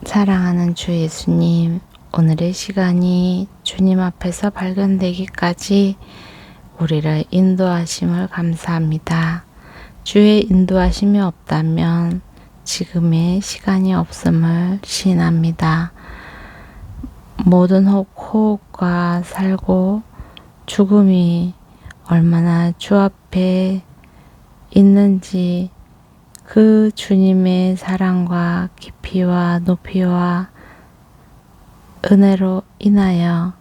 사랑하는 주 예수님, 오늘의 시간이 주님 앞에서 발견되기까지 우리를 인도하심을 감사합니다. 주의 인도하심이 없다면 지금의 시간이 없음을 시인합니다. 모든 호흡과 살고 죽음이 얼마나 주 앞에 있는지 그 주님의 사랑과 깊이와 높이와 은혜로 인하여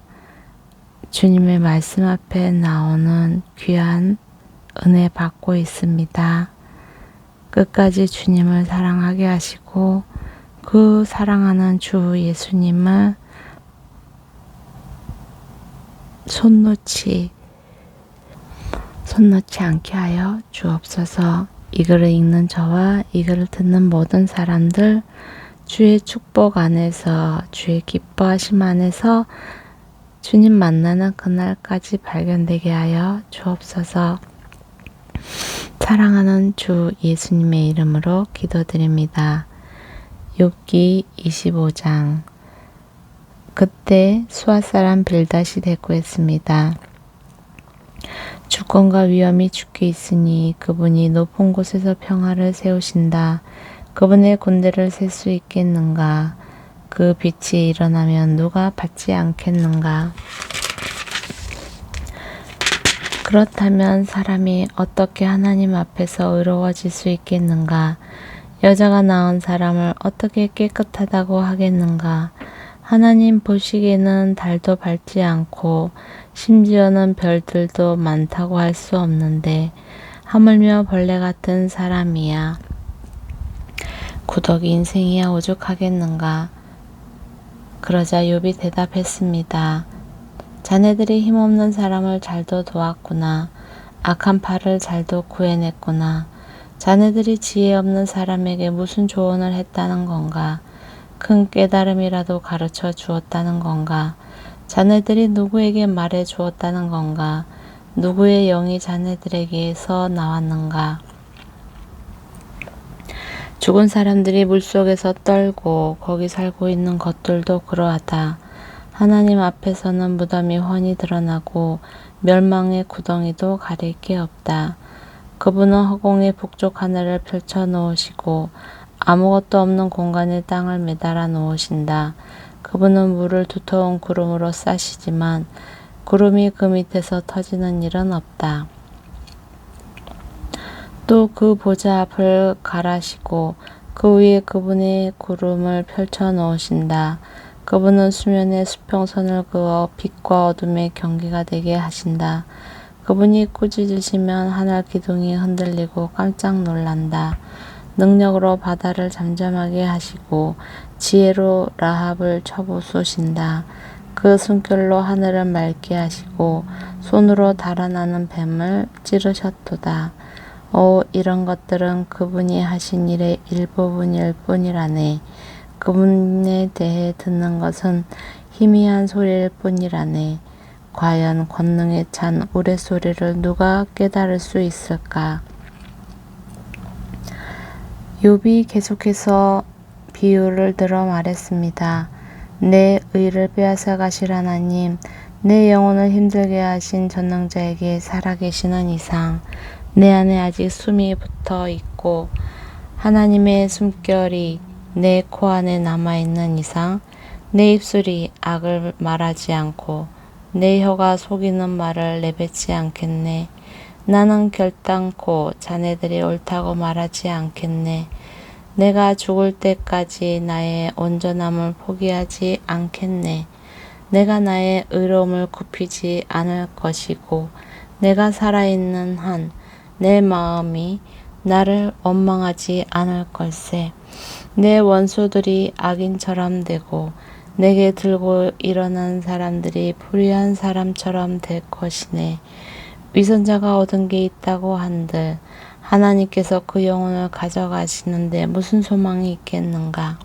주님의 말씀 앞에 나오는 귀한 은혜 받고 있습니다. 끝까지 주님을 사랑하게 하시고 그 사랑하는 주 예수님을 손 놓지 않게 하여 주옵소서. 이 글을 읽는 저와 이 글을 듣는 모든 사람들 주의 축복 안에서 주의 기뻐하심 안에서 주님 만나는 그날까지 발견되게 하여 주옵소서. 사랑하는 주 예수님의 이름으로 기도드립니다. 욥기 25장. 그때 수아 사람 빌닷이 대꾸했습니다. 주권과 위엄이 주께 있으니 그분이 높은 곳에서 평화를 세우신다. 그분의 군대를 셀 수 있겠는가? 그 빛이 일어나면 누가 받지 않겠는가? 그렇다면 사람이 어떻게 하나님 앞에서 의로워질 수 있겠는가? 여자가 낳은 사람을 어떻게 깨끗하다고 하겠는가? 하나님 보시기에는 달도 밝지 않고 심지어는 별들도 많다고 할 수 없는데 하물며 벌레 같은 사람이야. 구덕이 인생이야 오죽하겠는가? 그러자 욥이 대답했습니다. 자네들이 힘없는 사람을 잘도 도왔구나. 악한 팔을 잘도 구해냈구나. 자네들이 지혜 없는 사람에게 무슨 조언을 했다는 건가? 큰 깨달음이라도 가르쳐 주었다는 건가? 자네들이 누구에게 말해 주었다는 건가? 누구의 영이 자네들에게서 나왔는가? 죽은 사람들이 물속에서 떨고 거기 살고 있는 것들도 그러하다. 하나님 앞에서는 무덤이 훤히 드러나고 멸망의 구덩이도 가릴 게 없다. 그분은 허공에 북쪽 하늘을 펼쳐 놓으시고 아무것도 없는 공간에 땅을 매달아 놓으신다. 그분은 물을 두터운 구름으로 싸시지만 구름이 그 밑에서 터지는 일은 없다. 또 그 보좌 앞을 갈아시고 그 위에 그분의 구름을 펼쳐 놓으신다. 그분은 수면에 수평선을 그어 빛과 어둠의 경계가 되게 하신다. 그분이 꾸짖으시면 하늘 기둥이 흔들리고 깜짝 놀란다. 능력으로 바다를 잠잠하게 하시고 지혜로 라합을 쳐부수신다. 그 숨결로 하늘을 맑게 하시고 손으로 달아나는 뱀을 찌르셨도다. 이런 것들은 그분이 하신 일의 일부분일 뿐이라네. 그분에 대해 듣는 것은 희미한 소리일 뿐이라네. 과연 권능에 찬 우레소리를 누가 깨달을 수 있을까? 욥이 계속해서 비유를 들어 말했습니다. 내 의를 빼앗아 가실 하나님, 내 영혼을 힘들게 하신 전능자에게 살아계시는 이상 내 안에 아직 숨이 붙어 있고 하나님의 숨결이 내 코 안에 남아있는 이상 내 입술이 악을 말하지 않고 내 혀가 속이는 말을 내뱉지 않겠네. 나는 결단코 자네들이 옳다고 말하지 않겠네. 내가 죽을 때까지 나의 온전함을 포기하지 않겠네. 내가 나의 의로움을 굽히지 않을 것이고 내가 살아있는 한 내 마음이 나를 원망하지 않을 걸세. 내 원수들이 악인처럼 되고 내게 들고 일어난 사람들이 불의한 사람처럼 될 것이네. 위선자가 얻은 게 있다고 한들 하나님께서 그 영혼을 가져가시는데 무슨 소망이 있겠는가?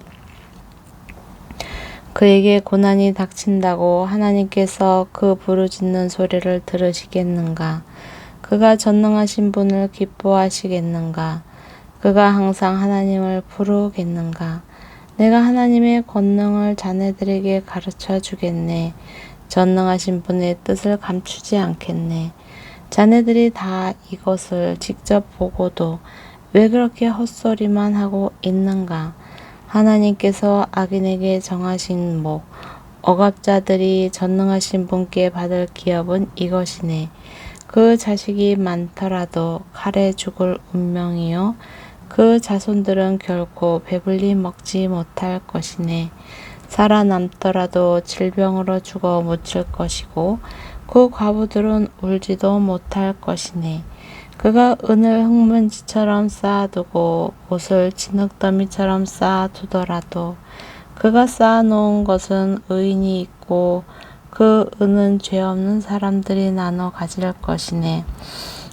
그에게 고난이 닥친다고 하나님께서 그 부르짖는 소리를 들으시겠는가? 그가 전능하신 분을 기뻐하시겠는가? 그가 항상 하나님을 부르겠는가? 내가 하나님의 권능을 자네들에게 가르쳐 주겠네. 전능하신 분의 뜻을 감추지 않겠네. 자네들이 다 이것을 직접 보고도 왜 그렇게 헛소리만 하고 있는가? 하나님께서 악인에게 정하신 목, 억압자들이 전능하신 분께 받을 기업은 이것이네. 그 자식이 많더라도 칼에 죽을 운명이요. 그 자손들은 결코 배불리 먹지 못할 것이네. 살아남더라도 질병으로 죽어 묻힐 것이고 그 과부들은 울지도 못할 것이네. 그가 은을 흙먼지처럼 쌓아두고 옷을 진흙더미처럼 쌓아두더라도 그가 쌓아놓은 것은 의인이 있고 그 은은 죄 없는 사람들이 나눠 가질 것이네.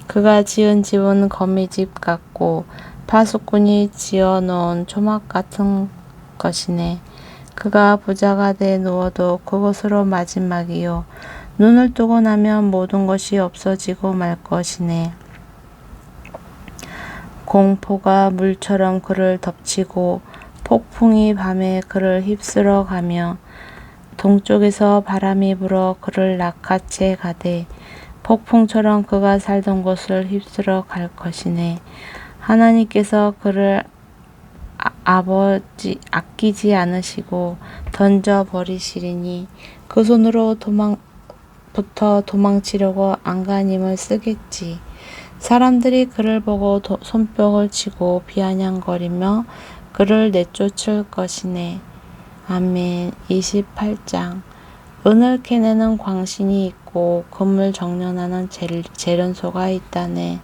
그가 지은 집은 거미집 같고 파수꾼이 지어놓은 초막 같은 것이네. 그가 부자가 돼 누워도 그것으로 마지막이요. 눈을 뜨고 나면 모든 것이 없어지고 말 것이네. 공포가 물처럼 그를 덮치고 폭풍이 밤에 그를 휩쓸어 가며 동쪽에서 바람이 불어 그를 낚아채 가되 폭풍처럼 그가 살던 곳을 휩쓸어 갈 것이네. 하나님께서 그를 아끼지 않으시고 던져버리시리니 그 손으로 도망치려고 안간힘을 쓰겠지. 사람들이 그를 보고 손뼉을 치고 비아냥거리며 그를 내쫓을 것이네. 아멘. 28장. 은을 캐내는 광신이 있고 금을 정련하는 재련소가 있다네.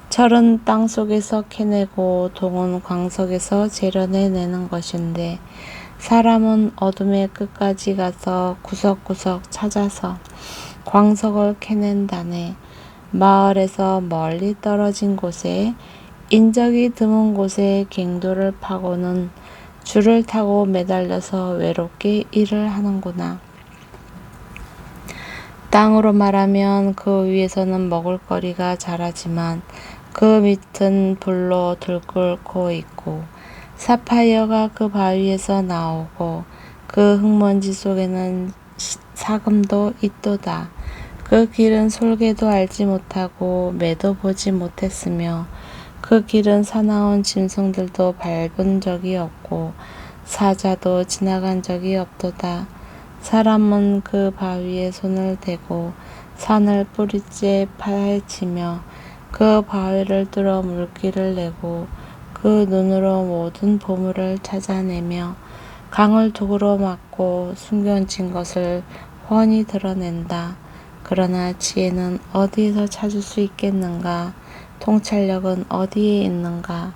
철은 땅속에서 캐내고 동은 광석에서 재련해내는 것인데 사람은 어둠의 끝까지 가서 구석구석 찾아서 광석을 캐낸다네. 마을에서 멀리 떨어진 곳에 인적이 드문 곳에 갱도를 파고는 줄을 타고 매달려서 외롭게 일을 하는구나. 땅으로 말하면 그 위에서는 먹을거리가 자라지만 그 밑은 불로 들끓고 있고 사파이어가 그 바위에서 나오고 그 흙먼지 속에는 사금도 있도다. 그 길은 솔개도 알지 못하고 매도 보지 못했으며 그 길은 사나운 짐승들도 밟은 적이 없고 사자도 지나간 적이 없도다. 사람은 그 바위에 손을 대고 산을 뿌리째 파헤치며 그 바위를 뚫어 물기를 내고 그 눈으로 모든 보물을 찾아내며 강을 독으로 막고 숨겨진 것을 훤히 드러낸다. 그러나 지혜는 어디에서 찾을 수 있겠는가? 통찰력은 어디에 있는가?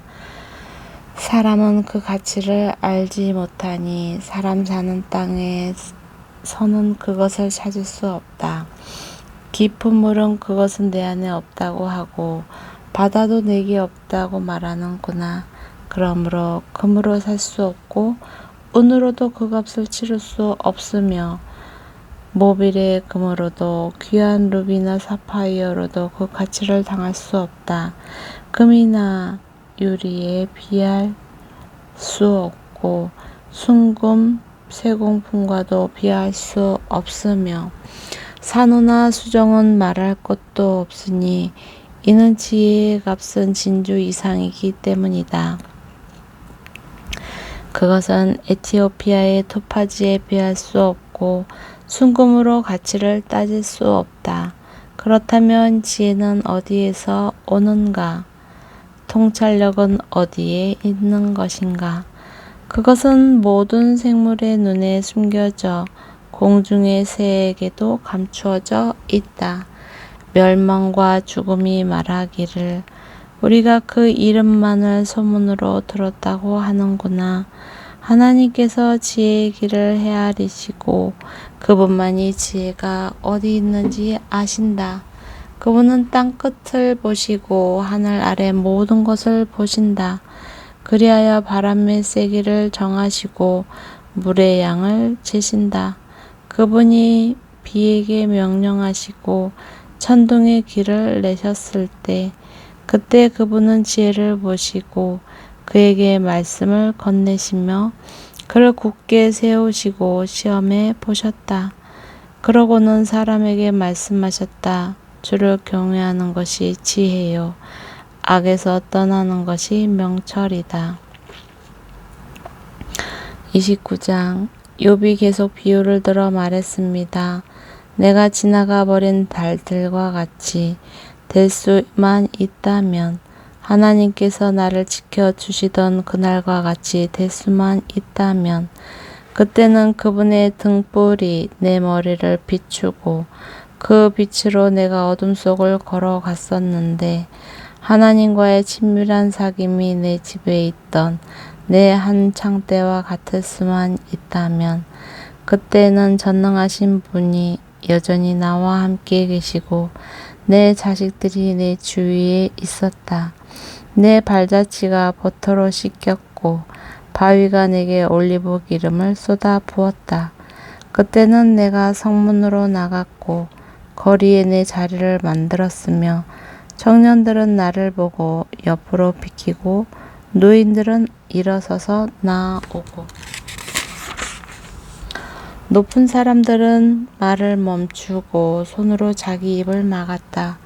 사람은 그 가치를 알지 못하니 사람 사는 땅에서는 그것을 찾을 수 없다. 깊은 물은 그것은 내 안에 없다고 하고 바다도 내게 없다고 말하는구나. 그러므로 금으로 살 수 없고 은으로도 그 값을 치를 수 없으며 모빌의 금으로도 귀한 루비나 사파이어로도 그 가치를 당할 수 없다. 금이나 유리에 비할 수 없고 순금 세공품과도 비할 수 없으며 산호나 수정은 말할 것도 없으니 이는 지혜의 값은 진주 이상이기 때문이다. 그것은 에티오피아의 토파지에 비할 수 없고 순금으로 가치를 따질 수 없다. 그렇다면 지혜는 어디에서 오는가? 통찰력은 어디에 있는 것인가? 그것은 모든 생물의 눈에 숨겨져 공중의 새에게도 감추어져 있다. 멸망과 죽음이 말하기를 우리가 그 이름만을 소문으로 들었다고 하는구나. 하나님께서 지혜의 길을 헤아리시고 그분만이 지혜가 어디 있는지 아신다. 그분은 땅 끝을 보시고 하늘 아래 모든 것을 보신다. 그리하여 바람의 세기를 정하시고 물의 양을 재신다. 그분이 비에게 명령하시고 천둥의 길을 내셨을 때 그때 그분은 지혜를 보시고 그에게 말씀을 건네시며 그를 굳게 세우시고 시험해 보셨다. 그러고는 사람에게 말씀하셨다. 주를 경외하는 것이 지혜요. 악에서 떠나는 것이 명철이다. 29장 욥이 계속 비유를 들어 말했습니다. 내가 지나가 버린 달들과 같이 될 수만 있다면, 하나님께서 나를 지켜주시던 그날과 같이 될 수만 있다면, 그때는 그분의 등불이 내 머리를 비추고 그 빛으로 내가 어둠 속을 걸어갔었는데, 하나님과의 친밀한 사귐이 내 집에 있던 내 한 창대와 같을 수만 있다면, 그때는 전능하신 분이 여전히 나와 함께 계시고 내 자식들이 내 주위에 있었다. 내 발자취가 버터로 씻겼고 바위가 내게 올리브 기름을 쏟아 부었다. 그때는 내가 성문으로 나갔고 거리에 내 자리를 만들었으며, 청년들은 나를 보고 옆으로 비키고 노인들은 일어서서 나오고, 높은 사람들은 말을 멈추고 손으로 자기 입을 막았다.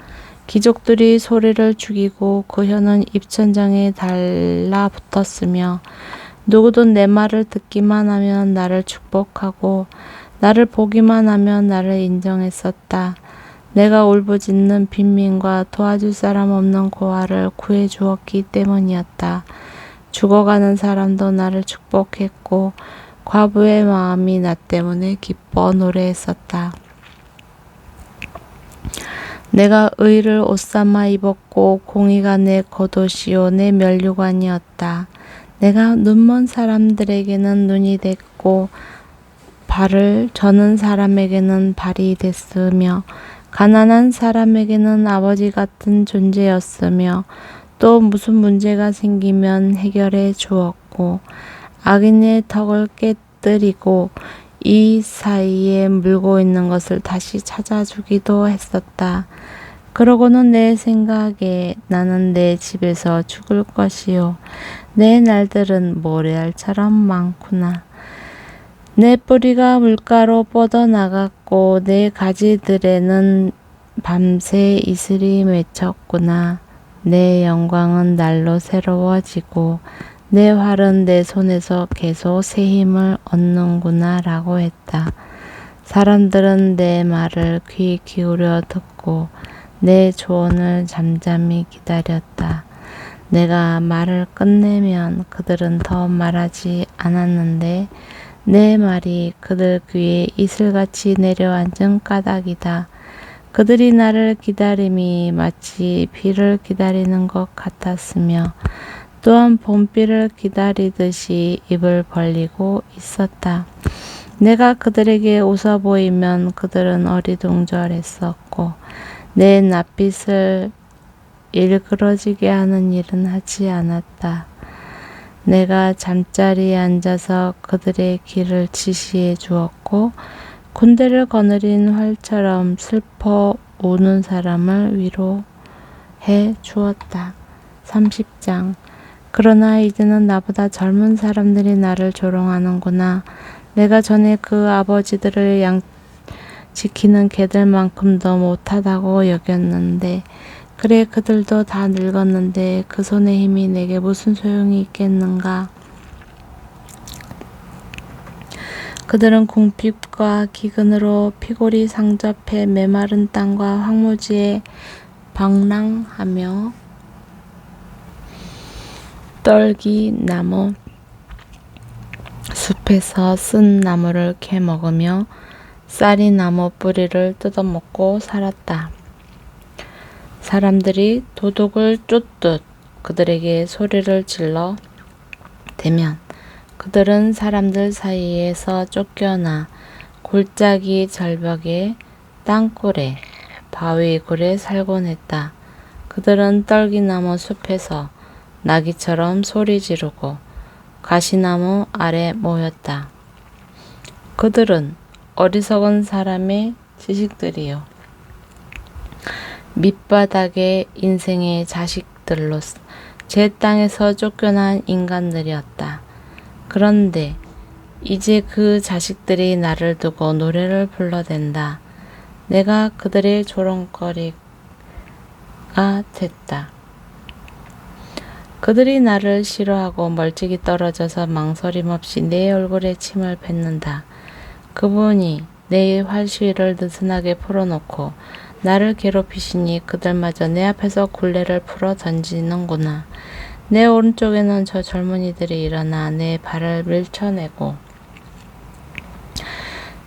귀족들이 소리를 죽이고 그 혀는 입천장에 달라붙었으며, 누구도 내 말을 듣기만 하면 나를 축복하고 나를 보기만 하면 나를 인정했었다. 내가 울부짖는 빈민과 도와줄 사람 없는 고아를 구해 주었기 때문이었다. 죽어가는 사람도 나를 축복했고 과부의 마음이 나 때문에 기뻐 노래했었다. 내가 의를 옷삼아 입었고 공의가 내 겉옷이요 내 면류관이었다. 내가 눈먼 사람들에게는 눈이 됐고 발을 저는 사람에게는 발이 됐으며, 가난한 사람에게는 아버지 같은 존재였으며, 또 무슨 문제가 생기면 해결해 주었고, 악인의 덕을 깨뜨리고 이 사이에 물고 있는 것을 다시 찾아주기도 했었다. 그러고는 내 생각에 나는 내 집에서 죽을 것이요, 내 날들은 모래알처럼 많구나. 내 뿌리가 물가로 뻗어나갔고 내 가지들에는 밤새 이슬이 맺혔구나. 내 영광은 날로 새로워지고 내 활은 내 손에서 계속 새 힘을 얻는구나 라고 했다. 사람들은 내 말을 귀 기울여 듣고 내 조언을 잠잠히 기다렸다. 내가 말을 끝내면 그들은 더 말하지 않았는데, 내 말이 그들 귀에 이슬같이 내려앉은 까닭이다. 그들이 나를 기다림이 마치 비를 기다리는 것 같았으며, 또한 봄비를 기다리듯이 입을 벌리고 있었다. 내가 그들에게 웃어 보이면 그들은 어리둥절했었고, 내 낯빛을 일그러지게 하는 일은 하지 않았다. 내가 잠자리에 앉아서 그들의 길을 지시해 주었고, 군대를 거느린 활처럼 슬퍼 우는 사람을 위로해 주었다. 30장 그러나 이제는 나보다 젊은 사람들이 나를 조롱하는구나. 내가 전에 그 아버지들을 지키는 개들만큼도 못하다고 여겼는데, 그래 그들도 다 늙었는데 그 손의 힘이 내게 무슨 소용이 있겠는가. 그들은 궁핍과 기근으로 피골이 상접해 메마른 땅과 황무지에 방랑하며 떨기나무 숲에서 쓴 나무를 캐 먹으며 쌀이나무 뿌리를 뜯어먹고 살았다. 사람들이 도둑을 쫓듯 그들에게 소리를 질러 대면 그들은 사람들 사이에서 쫓겨나 골짜기 절벽에 땅굴에 바위굴에 살곤 했다. 그들은 떨기나무 숲에서 나귀처럼 소리 지르고 가시나무 아래 모였다. 그들은 어리석은 사람의 지식들이요, 밑바닥의 인생의 자식들로 제 땅에서 쫓겨난 인간들이었다. 그런데 이제 그 자식들이 나를 두고 노래를 불러댄다. 내가 그들의 조롱거리가 됐다. 그들이 나를 싫어하고 멀찍이 떨어져서 망설임 없이 내 얼굴에 침을 뱉는다. 그분이 내 활시위를 느슨하게 풀어놓고 나를 괴롭히시니 그들마저 내 앞에서 굴레를 풀어 던지는구나. 내 오른쪽에는 저 젊은이들이 일어나 내 발을 밀쳐내고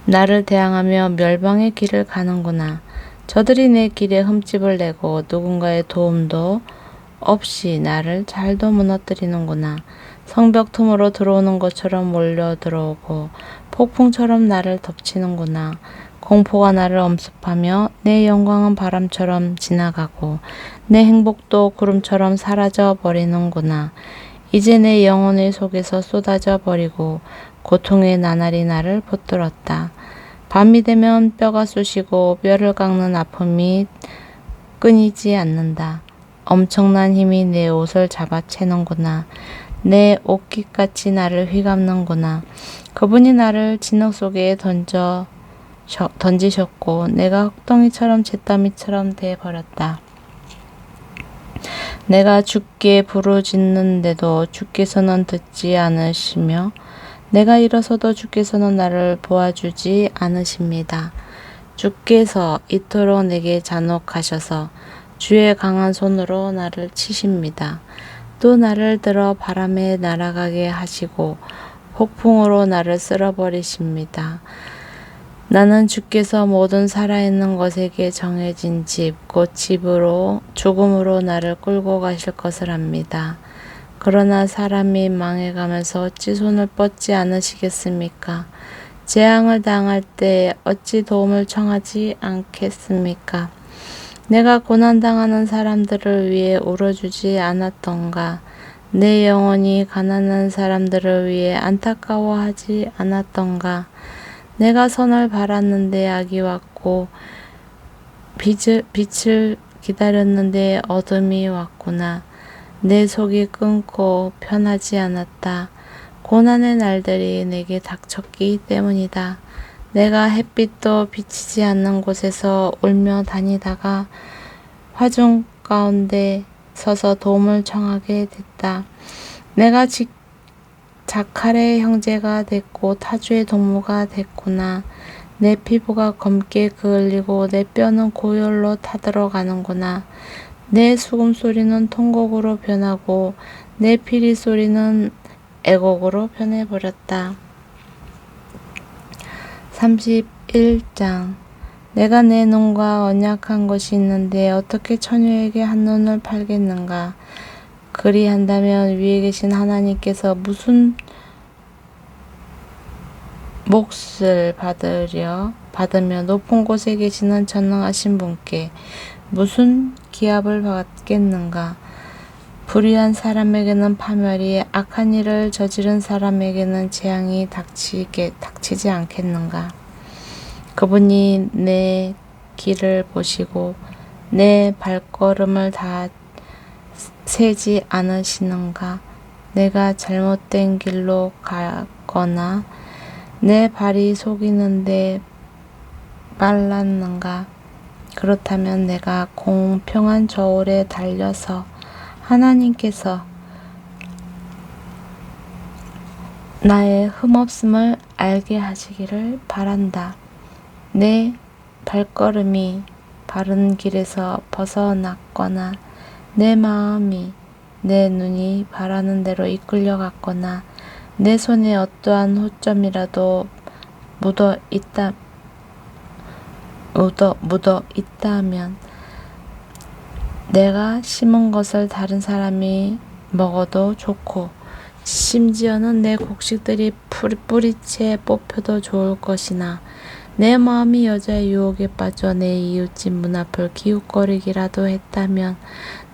나를 대항하며 멸망의 길을 가는구나. 저들이 내 길에 흠집을 내고 누군가의 도움도 없이 나를 잘도 무너뜨리는구나. 성벽 틈으로 들어오는 것처럼 몰려 들어오고 폭풍처럼 나를 덮치는구나. 공포가 나를 엄습하며 내 영광은 바람처럼 지나가고 내 행복도 구름처럼 사라져 버리는구나. 이제 내 영혼의 속에서 쏟아져 버리고 고통의 나날이 나를 붙들었다. 밤이 되면 뼈가 쑤시고 뼈를 깎는 아픔이 끊이지 않는다. 엄청난 힘이 내 옷을 잡아채는구나. 내 옷깃같이 나를 휘감는구나. 그분이 나를 진흙 속에 던지셨고 내가 흙덩이처럼 잿더미처럼 돼버렸다. 내가 주께 부르짖는데도 주께서는 듣지 않으시며 내가 일어서도 주께서는 나를 도와주지 않으십니다. 주께서 이토록 내게 잔혹하셔서 주의 강한 손으로 나를 치십니다. 또 나를 들어 바람에 날아가게 하시고 폭풍으로 나를 쓸어버리십니다. 나는 주께서 모든 살아있는 것에게 정해진 집, 곧 집으로 죽음으로 나를 끌고 가실 것을 압니다. 그러나 사람이 망해가면서 어찌 손을 뻗지 않으시겠습니까? 재앙을 당할 때 어찌 도움을 청하지 않겠습니까? 내가 고난당하는 사람들을 위해 울어주지 않았던가? 내 영혼이 가난한 사람들을 위해 안타까워하지 않았던가? 내가 선을 바랐는데 악이 왔고 빛을 기다렸는데 어둠이 왔구나. 내 속이 끊고 편하지 않았다. 고난의 날들이 내게 닥쳤기 때문이다. 내가 햇빛도 비치지 않는 곳에서 울며 다니다가 화중 가운데 서서 도움을 청하게 됐다. 내가 자칼의 형제가 됐고 타주의 동무가 됐구나. 내 피부가 검게 그을리고 내 뼈는 고열로 타들어가는구나. 내 수금소리는 통곡으로 변하고 내 피리 소리는 애곡으로 변해버렸다. 31장. 내가 내 눈과 언약한 것이 있는데 어떻게 처녀에게 한눈을 팔겠는가. 그리한다면 위에 계신 하나님께서 무슨 몫을 받으며 높은 곳에 계시는 전능하신 분께 무슨 기합을 받겠는가. 불의한 사람에게는 파멸이, 악한 일을 저지른 사람에게는 재앙이 닥치지 않겠는가. 그분이 내 길을 보시고 내 발걸음을 다 세지 않으시는가. 내가 잘못된 길로 가거나 내 발이 속이는데 빨랐는가. 그렇다면 내가 공평한 저울에 달려서 하나님께서 나의 흠없음을 알게 하시기를 바란다. 내 발걸음이 바른 길에서 벗어났거나 내 마음이 내 눈이 바라는 대로 이끌려갔거나 내 손에 어떠한 호점이라도 묻어 있다면 내가 심은 것을 다른 사람이 먹어도 좋고 심지어는 내 곡식들이 뿌리채 뽑혀도 좋을 것이나 내 마음이 여자의 유혹에 빠져 내 이웃집 문 앞을 기웃거리기라도 했다면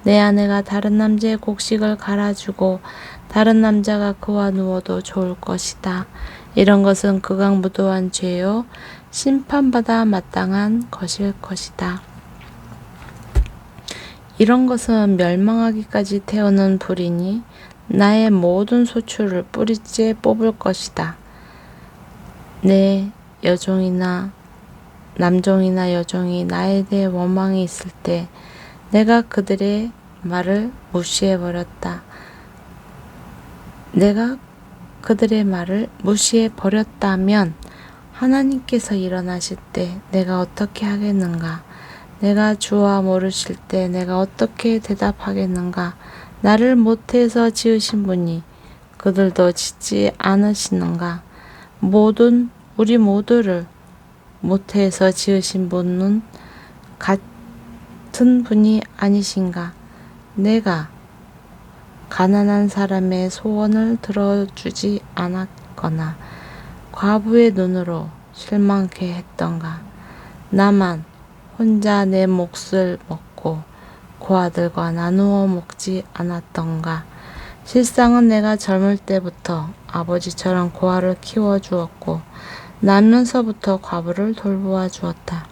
내 아내가 다른 남자의 곡식을 갈아주고 다른 남자가 그와 누워도 좋을 것이다. 이런 것은 극악무도한 죄요 심판받아 마땅한 것일 것이다. 이런 것은 멸망하기까지 태우는 불이니 나의 모든 소출을 뿌리째 뽑을 것이다. 내 여종이나 남종이나 여종이 나에 대해 원망이 있을 때 내가 그들의 말을 무시해버렸다. 내가 그들의 말을 무시해버렸다면 하나님께서 일어나실 때 내가 어떻게 하겠는가? 내가 주와 모르실 때 내가 어떻게 대답하겠는가? 나를 모태에서 지으신 분이 그들도 짓지 않으시는가? 우리 모두를 모태에서 지으신 분은 같은 분이 아니신가? 내가 가난한 사람의 소원을 들어주지 않았거나 과부의 눈으로 실망케 했던가? 나만 혼자 내 몫을 먹고 고아들과 나누어 먹지 않았던가? 실상은 내가 젊을 때부터 아버지처럼 고아를 키워주었고 나면서부터 과부를 돌보아 주었다.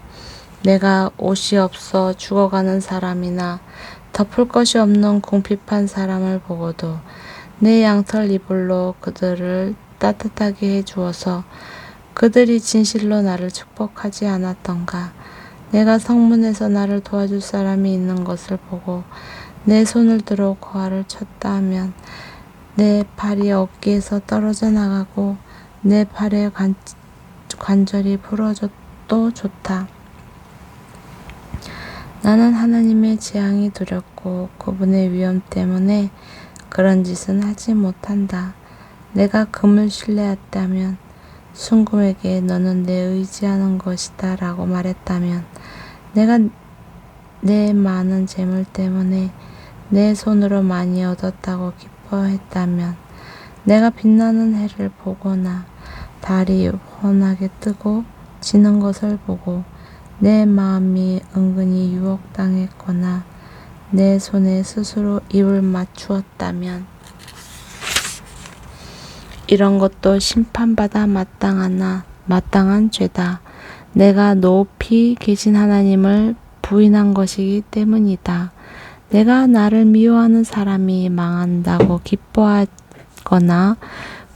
내가 옷이 없어 죽어가는 사람이나 덮을 것이 없는 궁핍한 사람을 보고도 내 양털 이불로 그들을 따뜻하게 해주어서 그들이 진실로 나를 축복하지 않았던가? 내가 성문에서 나를 도와줄 사람이 있는 것을 보고 내 손을 들어 고아를 쳤다 하면 내 팔이 어깨에서 떨어져 나가고 내 팔의 관절이 부러져도 좋다. 나는 하나님의 재앙이 두렵고 그분의 위엄 때문에 그런 짓은 하지 못한다. 내가 금을 신뢰했다면 순금에게 너는 내 의지하는 것이다 라고 말했다면 내가 내 많은 재물 때문에 내 손으로 많이 얻었다고 기뻐했다면 내가 빛나는 해를 보거나 달이 환하게 뜨고 지는 것을 보고 내 마음이 은근히 유혹당했거나 내 손에 스스로 입을 맞추었다면 이런 것도 심판받아 마땅한 죄다. 내가 높이 계신 하나님을 부인한 것이기 때문이다. 내가 나를 미워하는 사람이 망한다고 기뻐하거나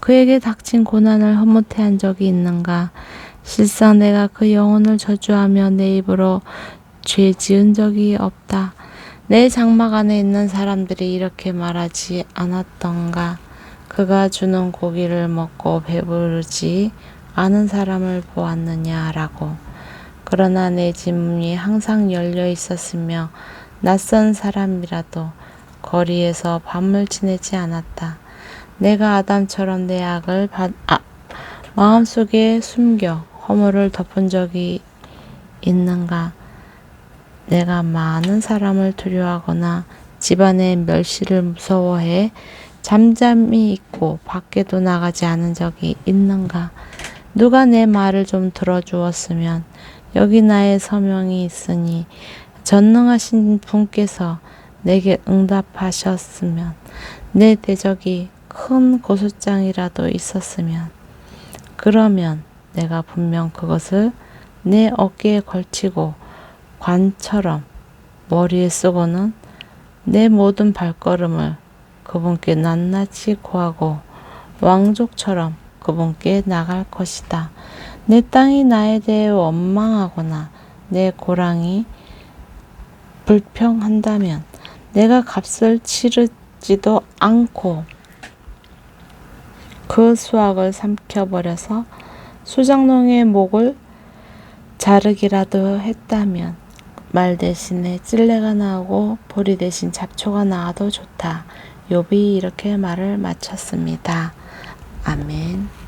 그에게 닥친 고난을 흐뭇해한 적이 있는가? 실상 내가 그 영혼을 저주하며 내 입으로 죄 지은 적이 없다. 내 장막 안에 있는 사람들이 이렇게 말하지 않았던가? 그가 주는 고기를 먹고 배부르지 않은 사람을 보았느냐라고. 그러나 내 집 문이 항상 열려 있었으며 낯선 사람이라도 거리에서 밤을 지내지 않았다. 내가 아담처럼 내 악을 마음속에 숨겨 허물을 덮은 적이 있는가? 내가 많은 사람을 두려워하거나 집안의 멸시를 무서워해 잠잠히 있고 밖에도 나가지 않은 적이 있는가? 누가 내 말을 좀 들어주었으면 여기 나의 서명이 있으니 전능하신 분께서 내게 응답하셨으면 내 대적이 큰 고소장이라도 있었으면 그러면 내가 분명 그것을 내 어깨에 걸치고 관처럼 머리에 쓰고는 내 모든 발걸음을 그분께 낱낱이 고하고 왕족처럼 그분께 나갈 것이다. 내 땅이 나에 대해 원망하거나 내 고랑이 불평한다면 내가 값을 치르지도 않고 그 수확을 삼켜버려서 수장농의 목을 자르기라도 했다면 말 대신에 찔레가 나오고 보리 대신 잡초가 나와도 좋다. 욥이 이렇게 말을 마쳤습니다. 아멘.